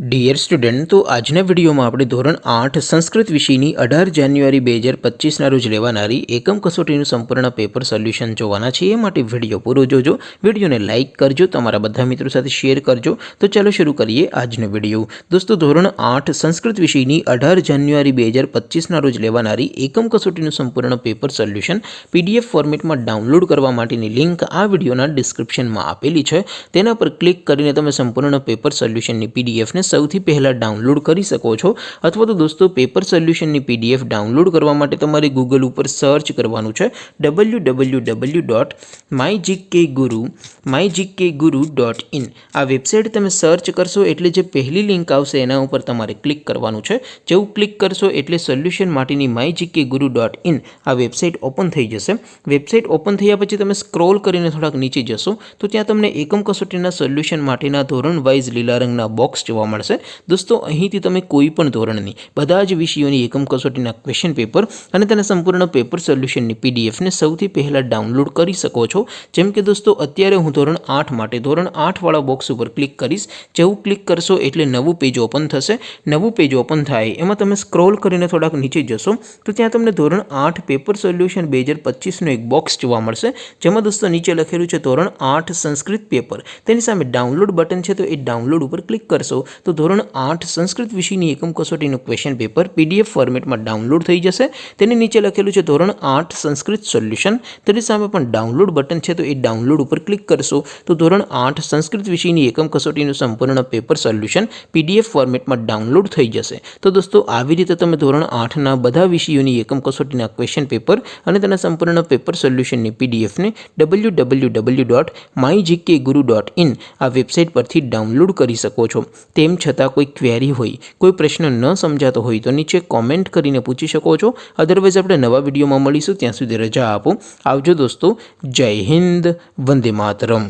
Dear student, તો આજના વિડીયોમાં આપણે ધોરણ 8 સંસ્કૃત વિષયની 18 જાન્યુઆરી 2025ના રોજ લેવાનારી એકમ કસોટીનું સંપૂર્ણ પેપર સોલ્યુશન જોવાના છે। એ માટે વિડીયો પૂરો જોજો, વિડીયોને લાઇક કરજો, તમારા બધા મિત્રો સાથે શેર કરજો। તો ચાલો શરૂ કરીએ આજનો વિડીયો। દોસ્તો, ધોરણ 8 સંસ્કૃત વિષયની 18 જાન્યુઆરી 2025ના રોજ લેવાનારી એકમ કસોટીનું સંપૂર્ણ પેપર સોલ્યુશન PDF ફોર્મેટમાં ડાઉનલોડ કરવા માટેની લિંક આ વિડીયોના ડિસ્ક્રિપ્શનમાં આપેલી છે। તેના પર ક્લિક કરીને તમે સંપૂર્ણ પેપર સોલ્યુશનની PDF ને સૌથી પહેલા ડાઉનલોડ કરી શકો છો। અથવા તો દોસ્તો, પેપર સોલ્યુશનની PDF ડાઉનલોડ કરવા માટે તમારે ગૂગલ ઉપર સર્ચ કરવાનું છે www.mygkguru.in। આ વેબસાઇટ તમે સર્ચ કરશો એટલે જે પહેલી લિંક આવશે એના ઉપર તમારે ક્લિક કરવાનું છે। જેવું ક્લિક કરશો એટલે સોલ્યુશન માટેની mygkguru.in આ વેબસાઇટ ઓપન થઈ જશે। વેબસાઇટ ઓપન થયા પછી તમે સ્ક્રોલ કરીને થોડાક નીચે જશો તો ત્યાં તમને એકમ કસોટીના સોલ્યુશન માટેના ધોરણ વાઇઝ લીલા રંગના બોક્સ જોવા મળશે। દોસ્તો, અહીંથી તમે કોઈ પણ ધોરણની બધા જ વિષયોની એકમ કસોટીના ક્વેશ્ચન પેપર અને તેના સંપૂર્ણ પેપર સોલ્યુશનની PDF ને સૌથી પહેલા ડાઉનલોડ કરી શકો છો। જેમ કે દોસ્તો, અત્યારે હું ધોરણ 8 માટે ધોરણ 8 વાળા બોક્સ ઉપર ક્લિક કરીશ। જેવું ક્લિક કરશો એટલે નવું પેજ ઓપન થશે। નવું પેજ ઓપન થાય એમાં તમે સ્ક્રોલ કરીને થોડાક નીચે જશો તો ત્યાં તમને ધોરણ 8 પેપર સોલ્યુશન 2025નું એક બોક્સ જોવા મળશે, જેમાં દોસ્તો નીચે લખેલું છે ધોરણ 8 સંસ્કૃત પેપર। તેની સામે ડાઉનલોડ બટન છે, તો એ ડાઉનલોડ ઉપર ક્લિક કરશો તો ધોરણ 8 સંસ્કૃત વિષયની એકમ કસોટીનું ક્વેશ્ચન પેપર PDF ફોર્મેટમાં ડાઉનલોડ થઈ જશે। તેની નીચે લખેલું છે ધોરણ 8 સંસ્કૃત સોલ્યુશન। તેની સામે પણ ડાઉનલોડ બટન છે, તો એ ડાઉનલોડ ઉપર ક્લિક કરશો તો ધોરણ 8 સંસ્કૃત વિષયની એકમ કસોટીનું સંપૂર્ણ પેપર સોલ્યુશન PDF ફોર્મેટમાં ડાઉનલોડ થઈ જશે। તો દોસ્તો, આવી રીતે તમે ધોરણ 8ના બધા વિષયોની એકમ કસોટીના ક્વેશ્ચન પેપર અને તેના સંપૂર્ણ પેપર સોલ્યુશનની PDF ને www.mygkguru.in આ વેબસાઇટ પરથી ડાઉનલોડ કરી શકો છો। તેમ છતાં કોઈ ક્વેરી હોય, કોઈ પ્રશ્ન ન સમજાતો હોય તો નીચે કોમેન્ટ કરીને પૂછી શકો છો। અધરવાઇઝ આપણે નવા વિડીયોમાં મળીશું, ત્યાં સુધી રજા આપો। આવજો દોસ્તો, જય હિન્દ, વંદે માતરમ।